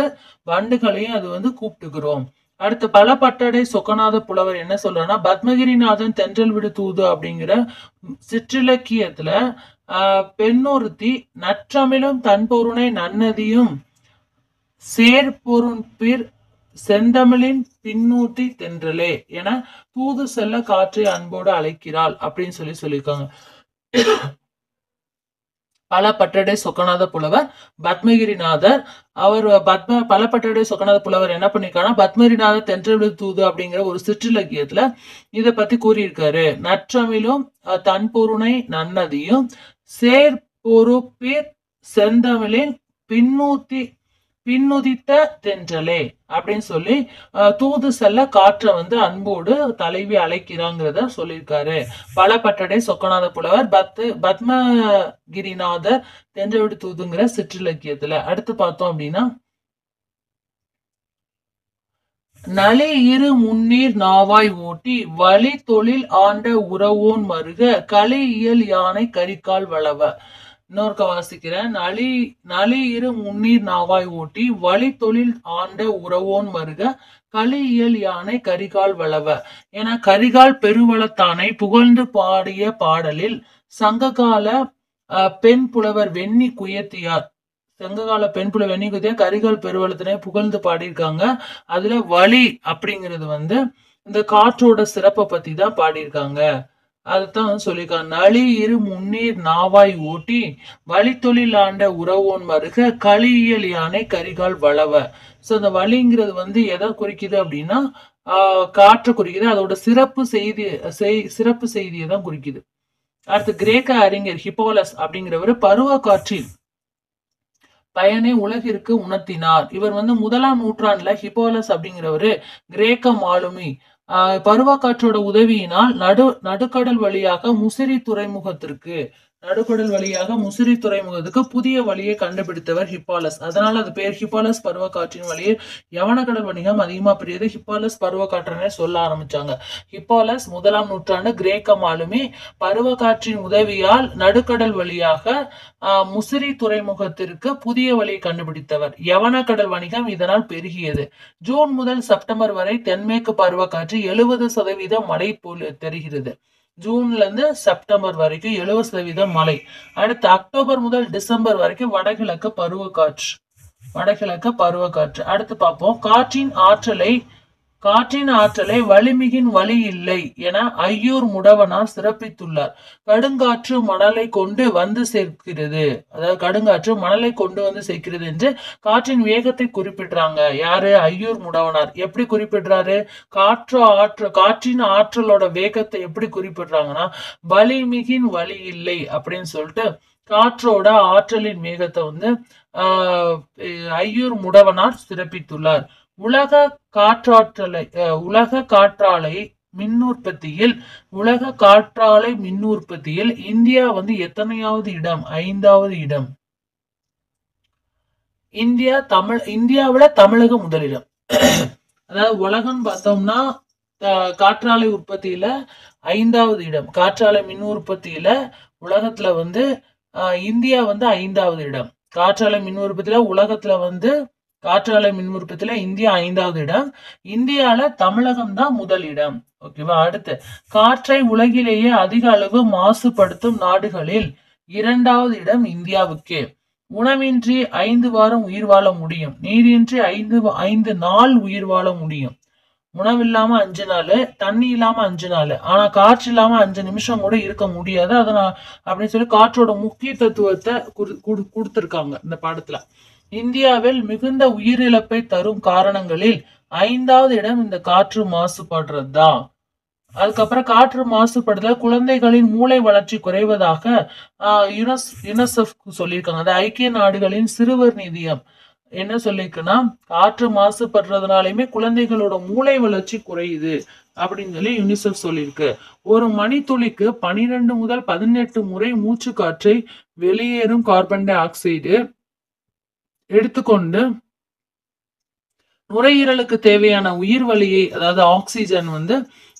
வண்டுகளையும் அது வந்து கூப்பிட்டுக்கிறோம். அடுத்து பல பட்டடை சொக்கநாத புலவர் என்ன சொல்றாருன்னா, பத்மகிரிநாதன் தென்றல் விடு தூது அப்படிங்கிற சிற்றிலக்கியத்துல பெண்ணொருத்தி நற்றமிழும் தன்பொருணை நன்னதியும் சேர்பொருண்பிற் செந்தமிழின் பின்னூத்தி தென்றலே என தூது செல்ல காற்றை அன்போடு அழைக்கிறாள் அப்படின்னு சொல்லியிருக்காங்க. பல பட்டடை சொக்கநாத புலவர் பத்மகிரிநாதர். அவர் பல பட்டடை சொக்கநாத புலவர் என்ன பண்ணிருக்காருன்னா, பத்மகிரிநாதர் தென்றல் தூது அப்படிங்கிற ஒரு சிற்றிலக்கியத்துல இத பத்தி கூறியிருக்காரு. நற்றமிழும் தன்பொருணை நன்னதியும் சேர்பொருப்பிற் செந்தமிழின் பின்னுதித்த தென்றலே அப்படின்னு சொல்லி தூது செல்ல காற்றை வந்து அன்போடு தலைவி அழைக்கிறாங்கிறத சொல்லியிருக்காரு. பல பட்டடை சொக்கநாத புலவர் பத்மகிரிநாதர் தென்றல் தூதுங்கிற சிற்றிலக்கியத்துல. அடுத்து பார்த்தோம் அப்படின்னா, நலி இரு முன்னீர் நாவாய் ஓட்டி வழி தொழில் ஆண்ட உறவோன் மருக களி இயல் யானை கரிகால் வளவ. இன்னொருக்க வாசிக்கிறேன். நலி இரு முன்னீர் நாவாய் ஓட்டி வழி தொழில் ஆண்ட உறவோன் மருக களி இயல் யானை கரிகால் வளவ என கரிகால் பெருவளத்தானை புகழ்ந்து பாடிய பாடலில் சங்ககால பெண் புலவர் வெண்ணி குயத்தியார் கரிகால் பெருவளத்தினை புகழ்ந்து பாடியிருக்காங்க. அதுல வழி அப்படிங்கிறது வந்து இந்த காற்றோட சிறப்பை பத்தி தான் பாடியிருக்காங்க. அதுதான் சொல்லியிருக்காங்க. நலி இரு முன்னீர் நாவாய் ஓட்டி வழி தொழில் ஆண்ட உறவோன் மருக களியியல் யானை கரிகால் வளவ. சோ அந்த வழிங்கிறது வந்து எதை குறிக்குது அப்படின்னா காற்று குறிக்குது. அதோட சிறப்பு செய்தியை தான் குறிக்குது. அடுத்து கிரேக்க அறிஞர் ஹிப்போலஸ் அப்படிங்கிறவர் பருவ காற்றில் பயனை உலகிற்கு உணர்த்தினார். இவர் வந்து 1ஆம் நூற்றாண்டுல ஹிப்போலஸ் அப்படிங்கிறவரு கிரேக்க மாலுமி பருவ காற்றோட உதவியினால் நடுக்கடல் வழியாக முசிறி துறைமுகத்துக்கு புதிய வழியை கண்டுபிடித்தவர் ஹிப்பாலஸ். அதனால அது பேர் ஹிப்பாலஸ் பருவ காற்றின் வழியில் யவனக்கடல் வணிகம் அதிகமா பெரியது ஹிப்பாலஸ் பருவ காற்றனே சொல்ல ஆரம்பிச்சாங்க. ஹிப்பாலஸ் 1ஆம் நூற்றாண்டு கிரேக்க மாலுமி பருவ காற்றின் உதவியால் நடுக்கடல் வழியாக முசிறி துறைமுகத்திற்கு புதிய வழியை கண்டுபிடித்தவர். யவனக்கடல் வணிகம் இதனால் பெருகியது. ஜூன் முதல் செப்டம்பர் வரை தென்மேற்கு பருவ காற்று 70% மழை போல் தெரிகிறது. ஜூன்ல இருந்து செப்டம்பர் வரைக்கும் 70% மழை. அடுத்து அக்டோபர் முதல் டிசம்பர் வரைக்கும் வடகிழக்கு பருவக்காற்று. அடுத்து பார்ப்போம். காற்றின் ஆற்றலை வலிமிகின் வழி இல்லை என ஐயூர் முடவனார் சிறப்பித்துள்ளார். கடுங்காற்று மணலை கொண்டு வந்து சேர்க்கிறது. அதாவது கடுங்காற்று மணலை கொண்டு வந்து சேர்க்கிறது என்று காற்றின் வேகத்தை குறிப்பிடுறாங்க. யாரு? ஐயூர் முடவனார். எப்படி குறிப்பிடுறாரு? காற்றின் ஆற்றலோட வேகத்தை எப்படி குறிப்பிடுறாங்கன்னா, வலிமிகின் வழி இல்லை அப்படின்னு சொல்லிட்டு காற்றோட ஆற்றலின் வேகத்தை வந்து ஐயூர் முடவனார் சிறப்பித்துள்ளார். உலக காற்றாலை மின் உற்பத்தியில் இந்தியா வந்து எத்தனையாவது இடம்? 5வது இடம். இந்தியாவில தமிழகம் முதலிடம். அதாவது உலகம் பார்த்தோம்னா காற்றாலை உற்பத்தியில 5வது இடம். காற்றாலை மின் உற்பத்தியில உலகத்துல வந்து இந்தியா வந்து 5வது இடம். காற்றாலை மின் உற்பத்தியில இந்தியா 5வது இடம். இந்தியால தமிழகம் தான் முதல் இடம். ஓகேவா? அடுத்து காற்றை உலகிலேயே அதிக அளவு மாசுபடுத்தும் நாடுகளில் 2வது இடம் இந்தியாவுக்கே. உணவின்றி 5 வாரம் உயிர் வாழ முடியும். நீரின்றி 5 நாள் உயிர் வாழ முடியும். உணவில்லாம 5 நாள், தண்ணி இல்லாம 5 நாள். ஆனா காற்று இல்லாம 5 நிமிஷம் கூட இருக்க முடியாது. அதனால அப்படின்னு சொல்லி காற்றோட முக்கியத்துவத்தை கொடுத்திருக்காங்க இந்த பாடத்துல. இந்தியாவில் மிகுந்த உயிரிழப்பை தரும் காரணங்களில் 5வது இடம் இந்த காற்று மாசுபடுறது தான். அதுக்கப்புறம் காற்று மாசுபடுதல் குழந்தைகளின் மூளை வளர்ச்சி குறைவதாக யுனிசெஃப் சொல்லியிருக்காங்க. அது ஐக்கிய நாடுகளின் சிறுவர் நிதியம் என்ன சொல்லியிருக்குன்னா, காற்று மாசுபடுறதுனாலுமே குழந்தைகளோட மூளை வளர்ச்சி குறையுது அப்படின்னு சொல்லி யுனிசெஃப் சொல்லியிருக்கு. ஒரு மணித்துளிக்கு 12 முதல் 18 முறை மூச்சு காற்றை வெளியேறும் கார்பன் டை ஆக்சைடு எடுத்துக்கொண்டு நுரையீரலுக்கு தேவையான உயிர் வளியை, அதாவது ஆக்சிஜன்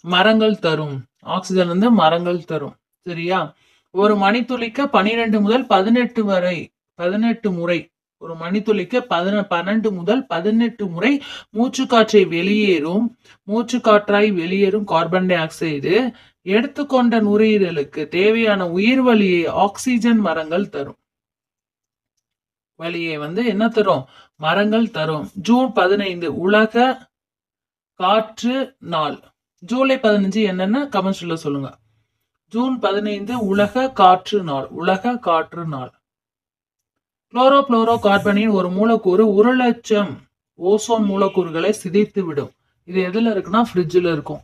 மரங்கள் தரும். ஆக்சிஜன் மரங்கள் தரும். சரியா? ஒரு மணித்துளிக்கு 12 முதல் 18 முறை, ஒரு மணித்துளிக்கு 12 முதல் 18 முறை மூச்சு காற்றாய் வெளியேறும் கார்பன் டை ஆக்சைடு எடுத்துக்கொண்ட நுரையீரலுக்கு தேவையான உயிர் வளியை ஆக்சிஜன் மரங்கள் தரும். வழியை என்ன தரும்? மரங்கள் தரும். ஜூன் 15 உலக காற்று நாள். ஜூலை 15 என்னன்னு கமெண்ட்ஸ்ல சொல்லுங்க. ஜூன் 15 உலக காற்று நாள். உலக காற்று நாள். குளோரோபுளோரோ கார்பனின் ஒரு மூலக்கூறு 1,00,000 ஓசோன் மூலக்கூறுகளை சிதைத்து விடும். இது எதுல இருக்குன்னா ஃப்ரிட்ஜில் இருக்கும்.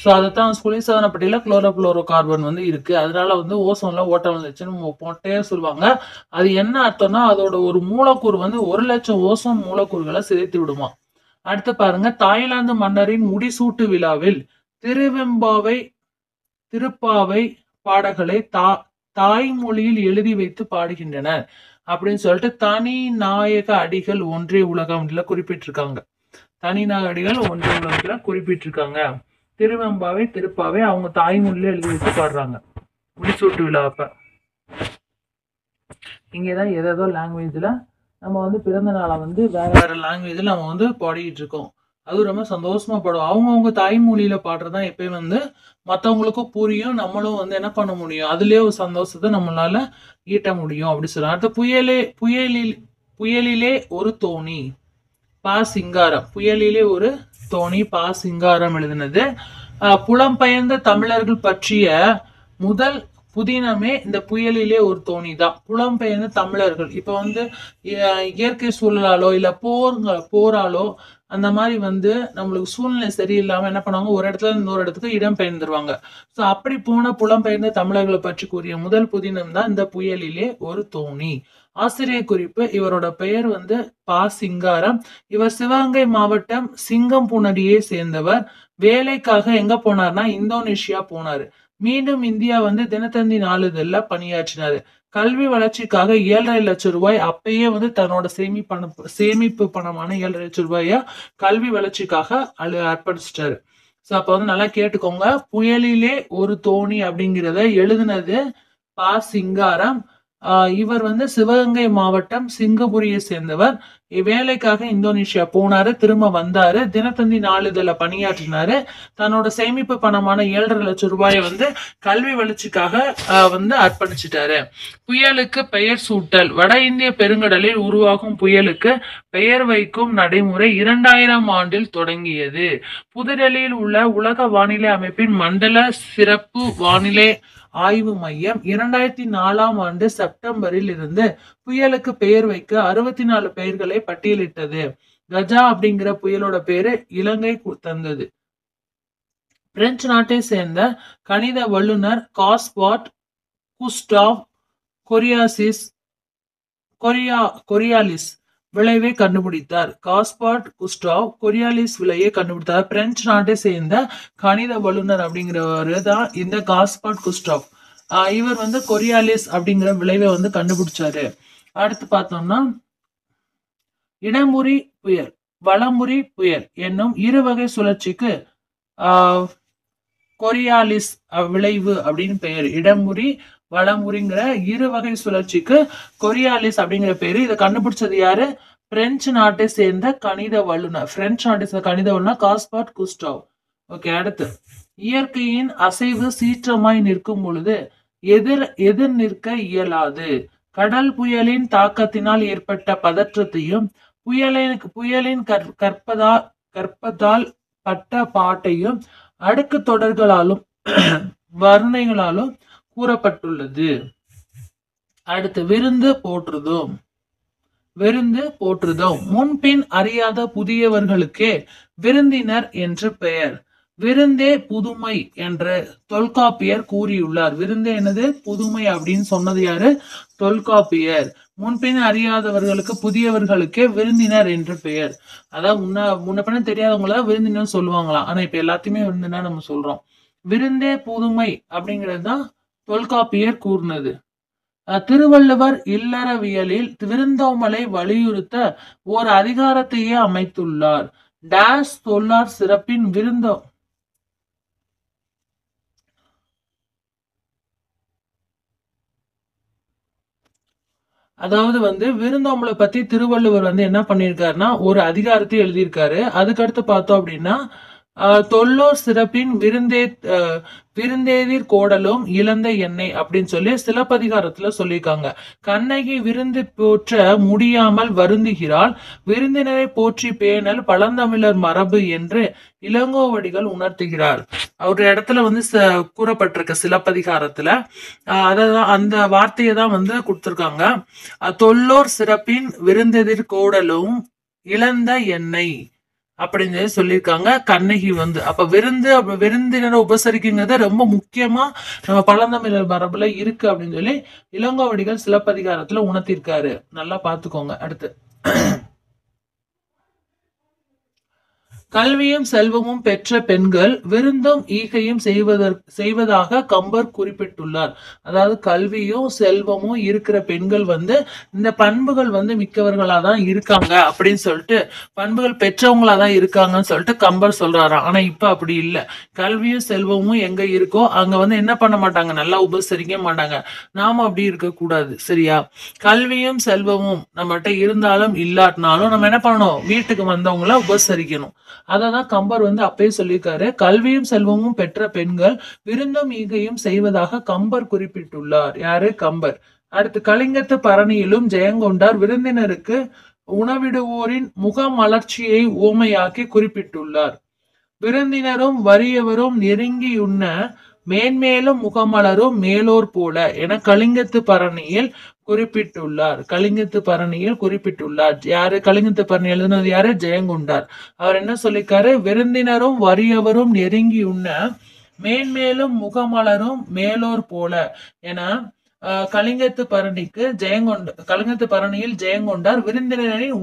ஸோ அதைத்தான் குளிர்சாதன பெட்டியில குளோரோபுளோரோ கார்பன் இருக்கு. அதனால ஓசோன்ல ஓட்டம் வந்துச்சுன்னு போட்டே சொல்லுவாங்க. அது என்ன அர்த்தம்னா, அதோட ஒரு மூலக்கூறு 1,00,000 ஓசோன் மூலக்கூறுகளை சிதைத்து விடுமா. அடுத்து பாருங்க, தாய்லாந்து மன்னரின் முடிசூட்டு விழாவில் திருப்பாவை பாடல்களை தாய்மொழியில் எழுதி வைத்து பாடுகின்றனர் அப்படின்னு சொல்லிட்டு தனிநாயக அடிகள் ஒன்றிய உலகம் குறிப்பிட்டிருக்காங்க. தனிநாயக அடிகள் ஒன்றிய உலகத்துல குறிப்பிட்டிருக்காங்க. திருப்பாவை அவங்க தாய்மொழியில எழுதி வச்சு பாடுறாங்க முடிசூட்டு விழாப்ப. இங்கதான் ஏதோ லாங்குவேஜ்ல நம்ம பிறந்த நாளை வேற வேற லாங்குவேஜ்ல நம்ம பாடிக்கிட்டு இருக்கோம். அது ரொம்ப சந்தோஷமா பாடுவோம். அவங்கவுங்க தாய்மொழியில பாடுறதுதான் எப்பயும் மற்றவங்களுக்கும் புரியும். நம்மளும் என்ன பண்ண முடியும், அதுலயே ஒரு சந்தோஷத்தை நம்மளால ஈட்ட முடியும் அப்படி சொல்லலாம். அடுத்த புயலிலே ஒரு தோணி. பா சிங்காரம். புயலிலே ஒரு தோணி. பா சிங்காரம் எழுதினது. புலம்பெயர்ந்த தமிழர்கள் பற்றிய முதல் புதினமே இந்த புயலிலே ஒரு தோணி தான். புலம்பெயர்ந்த தமிழர்கள் இப்ப இயற்கை சூழலாலோ இல்ல போராலோ அந்த மாதிரி நம்மளுக்கு சூழ்நிலை சரியில்லாம என்ன பண்ணுவாங்க, ஒரு இடத்துல இன்னொரு இடத்துக்கு இடம் பெயர்ந்துருவாங்க. ஸோ அப்படி போன புலம்பெயர்ந்த தமிழர்களை பற்றி கூறிய முதல் புதினம் தான் இந்த புயலிலே ஒரு தோணி. ஆசிரியர் குறிப்பு. இவரோட பெயர் பா சிங்காரம். இவர் சிவகங்கை மாவட்டம் சிங்கம்புணரியை சேர்ந்தவர். வேலைக்காக எங்க போனார்னா இந்தோனேஷியா போனாரு. மீண்டும் இந்தியா தினத்தந்தி நாளிதழ்ல பணியாற்றினாரு. கல்வி வளர்ச்சிக்காக 7,5 லட்சம் ரூபாய் அப்பயே தன்னோட சேமிப்பு பணமான 7,5 லட்சம் ரூபாய கல்வி வளர்ச்சிக்காக அர்ப்பணிச்சிட்டாரு. ஸோ அப்ப நல்லா கேட்டுக்கோங்க. புயலிலே ஒரு தோணி அப்படிங்கிறத எழுதினது பா சிங்காரம். இவர் சிவகங்கை மாவட்டம் சிங்கப்பூரியை சேர்ந்தவர். வேலைக்காக இந்தோனேஷியா போனாரு, திரும்ப வந்தாரு, தினத்தந்தி நாளிதழ பணியாற்றினாரு. தன்னோட சேமிப்பு பணமான 7,5 லட்சம் ரூபாயை கல்வி வளர்ச்சிக்காக அர்ப்பணிச்சிட்டாரு. புயலுக்கு பெயர் சூட்டல். வட இந்திய பெருங்கடலில் உருவாகும் புயலுக்கு பெயர் வைக்கும் நடைமுறை 2000 ஆண்டில் தொடங்கியது. புதுடெல்லியில் உள்ள உலக வானிலை அமைப்பின் மண்டல சிறப்பு வானிலை ஆய்வு மையம் 2004 ஆண்டு செப்டம்பரில் இருந்து புயலுக்கு பெயர் வைக்க 64 பெயர்களை பட்டியலிட்டது. கஜா அப்படிங்கிற புயலோட பேரு இலங்கை தந்தது. பிரெஞ்சு நாட்டை சேர்ந்த கணித வல்லுநர் காஸ்பார்ட் குஸ்டாவ் கொரியாலிஸ் விளைவை கண்டுபிடித்தார். காஸ்பார்ட் குஸ்டாவ் கொரியாலிஸ் விளைவை கண்டுபிடித்தார். பிரெஞ்சு நாட்டை சேர்ந்த கணித வல்லுநர் அப்படிங்கிறவரு தான் இந்த காஸ்பார்ட் குஸ்டாவ். இவர் கொரியாலிஸ் அப்படிங்கிற விளைவை கண்டுபிடிச்சாரு. அடுத்து பார்த்தோம்னா, இடமுறி புயல் வலமுறி புயல் என்னும் இருவகை சுழற்சிக்கு கொரியாலிஸ் விளைவு அப்படின்னு பெயர். இடமுறி வலமுறிங்கிற இருவகை சுழற்சிக்கு கொரியாலிஸ் அப்படிங்கிற பேரு. இதை கண்டுபிடிச்சது யாரு? பிரெஞ்சு நாட்டை சேர்ந்த கணித வல்லுநர். பிரெஞ்சு நாட்டை சேர்ந்த கணித வல்லுநர் காஸ்பார்ட் குஸ்டாவ். ஓகே. அடுத்து, இயற்கையின் அசைவு சீற்றமாய் நிற்கும் பொழுது எதிர் நிற்க இயலாது. கடல் புயலின் தாக்கத்தினால் ஏற்பட்ட பதற்றத்தையும் புயலின் கற்பதால் பட்ட பாட்டையும் அடுக்கு தொடர்களாலும் வர்ணைகளாலும் கூறப்பட்டுள்ளது. அடுத்து, விருந்து போற்றுதோம். முன்பின் அறியாத புதியவர்களுக்கே விருந்தினர் என்று பெயர். விருந்தே புதுமை என்று தொல்காப்பியர் கூறியுள்ளார். விருந்தே என்னது? புதுமை அப்படின்னு சொன்னது யாரு? தொல்காப்பியர். முன்பின் அறியாதவர்களுக்கு புதியவர்களுக்கே விருந்தினர் என்று பெயர். அதாவது முன்ன பின்ன தெரியாதவங்கள விருந்தினர் சொல்லுவாங்களாம். ஆனா இப்ப எல்லாத்தையுமே விருந்தினர் நம்ம சொல்றோம். விருந்தே புதுமை அப்படிங்கிறது தான் தொல்காப்பியர் கூறினது. திருவள்ளுவர் இல்லறவியலில் விருந்தோம்பலை வலியுறுத்த ஓர் அதிகாரத்தையே அமைத்துள்ளார். டேஸ் சொல்லார் சிறப்பின் அதாவது விருந்தோம்பலை பத்தி திருவள்ளுவர் என்ன பண்ணியிருக்காருன்னா ஒரு அதிகாரத்தை எழுதியிருக்காரு. அதுக்கடுத்து பார்த்தோம் அப்படின்னா தொல்லோர் சிறப்பின் விருந்தேதிர் கோடலும் இழந்த எண்ணெய் அப்படின்னு சொல்லி சிலப்பதிகாரத்துல சொல்லியிருக்காங்க. கண்ணகி விருந்து போற்ற முடியாமல் வருந்துகிறாள், விருந்தினரை போற்றி பேணல் பழந்தமிழர் மரபு என்று இளங்கோவடிகள் உணர்த்துகிறார். ஒரு இடத்துல கூறப்பட்டிருக்க சிலப்பதிகாரத்துல அதான் அந்த வார்த்தையை தான் கொடுத்திருக்காங்க. தொல்லோர் சிறப்பின் விருந்தெதிர் கோடலும் இழந்த எண்ணெய் அப்படின்னு சொல்லியிருக்காங்க. கண்ணகி அப்ப விருந்தினரை உபசரிக்குங்கிறது ரொம்ப முக்கியமா நம்ம பழந்தமிழர் மரபுல இருக்கு அப்படின்னு சொல்லி இளங்கோவடிகள் சிலப்பதிகாரத்துல உணர்த்திருக்காரு. நல்லா பாத்துக்கோங்க. அடுத்து கல்வியும் செல்வமும் பெற்ற பெண்கள் விருந்தும் ஈகையும் செய்வதாக கம்பர் குறிப்பிட்டுள்ளார். அதாவது கல்வியும் செல்வமும் இருக்கிற பெண்கள் இந்த பண்புகள் மிக்கவர்களா தான் இருக்காங்க அப்படின்னு சொல்லிட்டு, பண்புகள் பெற்றவங்களா தான் இருக்காங்கன்னு சொல்லிட்டு கம்பர் சொல்றாராம். ஆனா இப்ப அப்படி இல்லை. கல்வியும் செல்வமும் எங்க இருக்கோ அங்க என்ன பண்ண மாட்டாங்க, நல்லா உபசரிக்க மாட்டாங்க. நாம அப்படி இருக்க கூடாது. சரியா? கல்வியும் செல்வமும் நம்மகிட்ட இருந்தாலும் இல்லாட்டினாலும் நம்ம என்ன பண்ணணும், வீட்டுக்கு வந்தவங்கள உபசரிக்கணும். அததான் கம்பர் அப்பயே சொல்லியிருக்காரு. கல்வியும் செல்வமும் பெற்ற பெண்கள் விருந்தும் ஈகையும் செய்வதாக கம்பர் குறிப்பிட்டுள்ளார். யாரு? கம்பர். அடுத்து கலிங்கத்து பரணியிலும் ஜெயங்கொண்டார் விருந்தினருக்கு உணவிடுவோரின் முகமலர்ச்சியை ஓமையாக்கி குறிப்பிட்டுள்ளார். விருந்தினரும் வறியவரும் நெருங்கியுண்ண மேன்மேலும் முகமலரும் மேலோர் போல என கலிங்கத்து பரணியில் குறிப்பிட்டுள்ளார். கலிங்கத்து பரணியில் குறிப்பிட்டுள்ளார். யாரு கலிங்கத்து பரணி எழுதுனது? யாரு? ஜெயங்கொண்டார். அவர் என்ன சொல்லிருக்காரு? விருந்தினரும் வறியவரும் நெருங்கி உண்ண மேன்மேலும் முகமலரும் மேலோர் போல என கலிங்கத்து பரணியில் ஜெயங்கொண்டார் விருந்தினரின்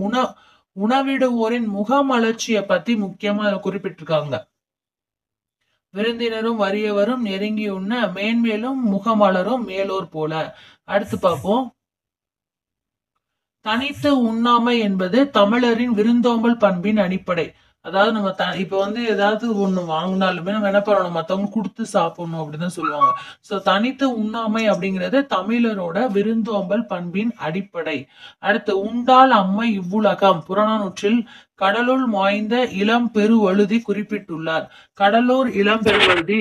உணவிடுவோரின் முகமலர்ச்சியை பத்தி முக்கியமா குறிப்பிட்டிருக்காங்க. விருந்தினரும் வறியவரும் நெருங்கி உண்ண மேன்மேலும் முகமலரும் மேலோர் போல. அடுத்து பார்ப்போம். தனித்து உண்ணாமை என்பது தமிழரின் விருந்தோம்பல் பண்பின் அடிப்படை. அதாவது நம்ம இப்ப ஏதாவது ஒண்ணு வாங்கினாலுமே நம்ம என்ன பண்ணணும், மத்தவங்க கொடுத்து சாப்பிடணும் அப்படின்னு சொல்லுவாங்க. சோ தனித்து உண்ணாமை அப்படிங்கிறது தமிழரோட விருந்தோம்பல் பண்பின் அடிப்படை. அடுத்து உண்டால் அம்மை இவ்வுலகம் புறநானூற்றில் கடலூர் மாய்ந்த இளம் பெருவழுதி குறிப்பிட்டுள்ளார். கடலூர் இளம் பெருவழுதி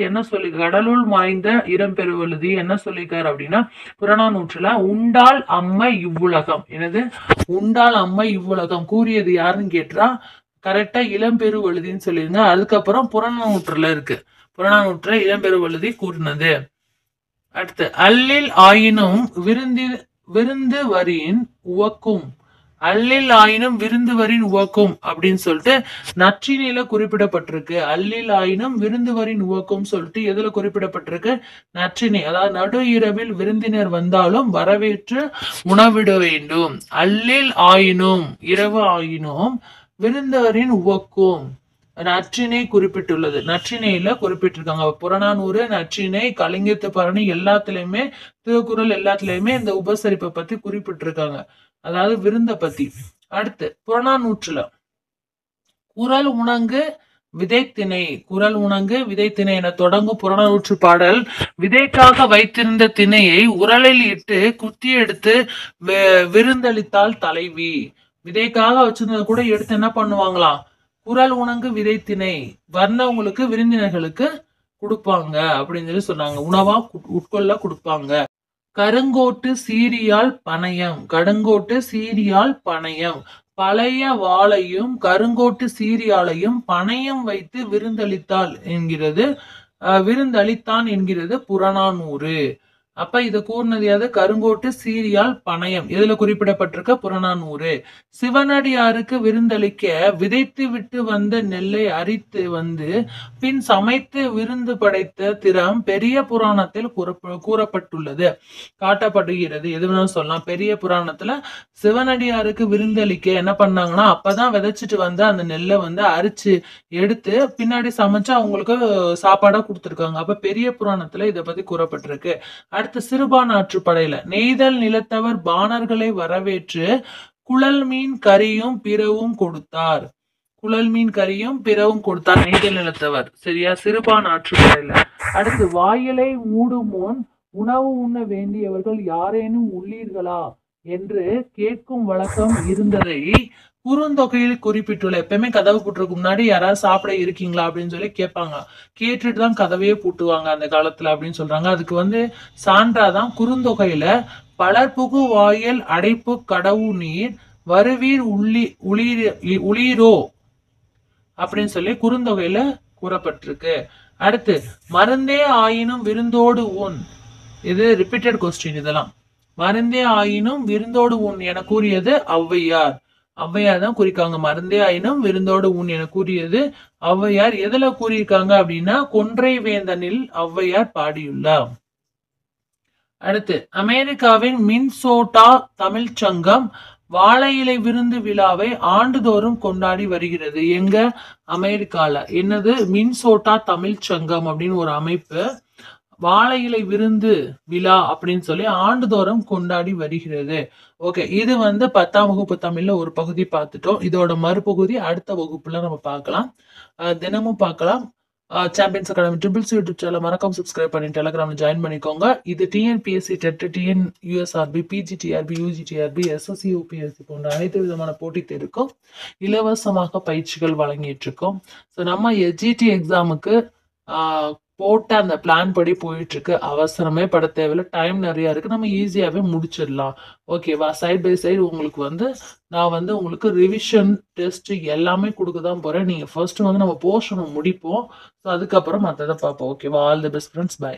கடலூர் மாய்ந்த இளம் பெருவழுதி என்ன சொல்லிருக்காரு அப்படின்னா, புறநானூற்றுல உண்டால் அம்மை இவ்வுலகம், என்னது உண்டால் அம்மை இவ்வுலகம் கூறியது யாருன்னு கேட்டா கரெக்டா இளம்பெருவழுதின்னு சொல்லிருங்க. அதுக்கப்புறம் புறநானூற்றுல இருக்கு. புறநானூற்றுல இளம்பெருவழுதி கூறினது. அடுத்து அல்லில் ஆயினும் விருந்து வரின் உவக்கும், அல்லில் ஆயினும் விருந்துவரின் உவக்கும் அப்படின்னு சொல்லிட்டு நற்றினையில குறிப்பிடப்பட்டிருக்கு. அல்லில் ஆயினும் விருந்துவரின் உவக்கும் சொல்லிட்டு எதுல குறிப்பிடப்பட்டிருக்கு? நற்றினை. அதாவது நடு இரவில் விருந்தினர் வந்தாலும் வரவேற்று உணவிட வேண்டும். அல்லில் ஆயினும் இரவு ஆயினும் விருந்தவரின் உவக்கும் நற்றினை குறிப்பிட்டுள்ளது. நற்றினையில குறிப்பிட்டிருக்காங்க. புறநானூறு, நற்றினை, கலிங்கத்து பரணி எல்லாத்துலயுமே, திருக்குறள் எல்லாத்துலயுமே இந்த உபசரிப்பை பத்தி குறிப்பிட்டிருக்காங்க. அதாவது விருந்த பத்தி. அடுத்து புறநானூற்றுல குறள் உணங்கு விதைத்திணை, குறள் உணங்கு விதைத்திணை என தொடங்கும் புறநானூற்று பாடல் விதைக்காக வைத்திருந்த திணையை உரலில் இட்டு குத்தி எடுத்து விருந்தளித்தாள் தலைவி. விதைக்காக வச்சிருந்தது கூட எடுத்து என்ன பண்ணுவாங்களாம், குறள் உணங்கு விதைத்திணை வந்தவங்களுக்கு விருந்தினர்களுக்கு கொடுப்பாங்க அப்படின்னு சொல்லி சொன்னாங்க. உணவா உட்கொள்ள கொடுப்பாங்க. கருங்கோட்டு சீரியால் பணயம், கருங்கோட்டு சீரியால் பணயம், பழைய வாளையும் கருங்கோட்டு சீரியாலையும் பணயம் வைத்து விருந்தளித்தான் என்கிறது புறநானூறு. அப்ப இத கூர்னது யாது? கருங்கோட்டு சீரியால் பணயம். எதுல குறிப்பிடப்பட்டிருக்க? புறநானூறு. சிவனடியாருக்கு விருந்தளிக்க விதைத்து விட்டு வந்த நெல்லை அரித்து வந்து பின் சமைத்து விருந்து படைத்த திறம் பெரிய புராணத்தில் கூறப்பட்டுள்ளது, காட்டப்படுகிறது. எது வேணாலும் சொல்லலாம். பெரிய புராணத்துல சிவனடியாருக்கு விருந்தளிக்க என்ன பண்ணாங்கன்னா, அப்பதான் விதைச்சிட்டு வந்த அந்த நெல்லை வந்து அரிச்சு எடுத்து பின்னாடி சமைச்சு அவங்களுக்கு சாப்பாடா கொடுத்துருக்காங்க. அப்ப பெரிய புராணத்துல இதை பத்தி கூறப்பட்டிருக்கு. அடுத்து சிறுபான் ஆற்றுப்படையில நெய்தல் நிலத்தவர் பாணர்களை வரவேற்று குழல் மீன் கறியும் பிறவும் கொடுத்தார். குழல் மீன் கறியும் பிறவும் கொடுத்தார் நெய்தல் நிலத்தவர். சரியா? சிறுபான் ஆற்றுப்படையில. அடுத்து வாயிலை மூடும் முன் உணவு உண்ண வேண்டியவர்கள் யாரேனும் உள்ளீர்களா என்று கேட்கும் வழக்கம் இருந்ததை குறுந்தொகையில் குறிப்பிட்டுள்ள. எப்பயுமே கதவு பூட்டுறதுக்கு முன்னாடி யாராவது சாப்பிட இருக்கீங்களா அப்படின்னு சொல்லி கேட்பாங்க. கேட்டுட்டு தான் கதவையே பூட்டுவாங்க அந்த காலத்துல அப்படின்னு சொல்றாங்க. அதுக்கு வந்து சான்றாதான் குறுந்தொகையில பலர் புகு வாயில் அடைப்பு கடவு நீர் வருவீர் உளீரோ அப்படின்னு சொல்லி குறுந்தொகையில கூறப்பட்டிருக்கு. அடுத்து மருந்தே ஆயினும் விருந்தோடு உன். இது ரிப்பீட்டட் கொஸ்டின். இதெல்லாம் மருந்தே ஆயினும் விருந்தோடு உன் என கூறியது ஔவையார். ஔவையார் தான் குறிக்காங்க. மருந்தே ஆயினும் விருந்தோடு உன் என கூறியது ஔவையார். எதுல கூறியிருக்காங்க அப்படின்னா கொன்றை வேந்தனில் ஔவையார் பாடியுள்ளார். அடுத்து அமெரிக்காவின் மின்சோட்டா தமிழ் சங்கம் வாழை இலை விருந்து விழாவை ஆண்டுதோறும் கொண்டாடி வருகிறது. எங்க? அமெரிக்கால. என்னது? மின்சோட்டா தமிழ் சங்கம் அப்படின்னு ஒரு அமைப்பு வாழை இலை விருந்து விழா அப்படின்னு சொல்லி ஆண்டுதோறும் கொண்டாடி வருகிறது. ஓகே, இது வந்து 10ஆம் வகுப்பு தமிழ்ல ஒரு பகுதி பார்த்துட்டோம். இதோட மறுபகுதி அடுத்த வகுப்புல நம்ம பார்க்கலாம். தினமும் பார்க்கலாம். Champions academy triples YouTube channel மறக்காம சப்ஸ்கிரைப் பண்ணி டெலிகிராம்ல ஜாயின் பண்ணிக்கோங்க. இது TNPSC TET, TN USRB, PGTRB, UGTRB, SSC, UPSC போன்ற அனைத்து விதமான போட்டித் தேர்வுக்கும் இலவசமாக பயிற்சிகள் வழங்கிட்டு இருக்கோம். ஸோ நம்ம எஸ்ஜிடி எக்ஸாமுக்கு போட்ட அந்த பிளான் படி போயிட்டு இருக்கு. அவசரமே பட தேவையில்ல. டைம் நிறைய இருக்கு. நம்ம ஈஸியாவே முடிச்சிடலாம். ஓகேவா? சைட் பை சைடு உங்களுக்கு வந்து நான் வந்து உங்களுக்கு ரிவிஷன் டெஸ்ட் எல்லாமே கொடுக்க தான் போறேன். நீங்க ஃபர்ஸ்ட் வந்து நம்ம போர்ஷனை முடிப்போம். ஸோ அதுக்கப்புறம் மற்றதை பார்ப்போம். ஓகேவா? All the best friends. By.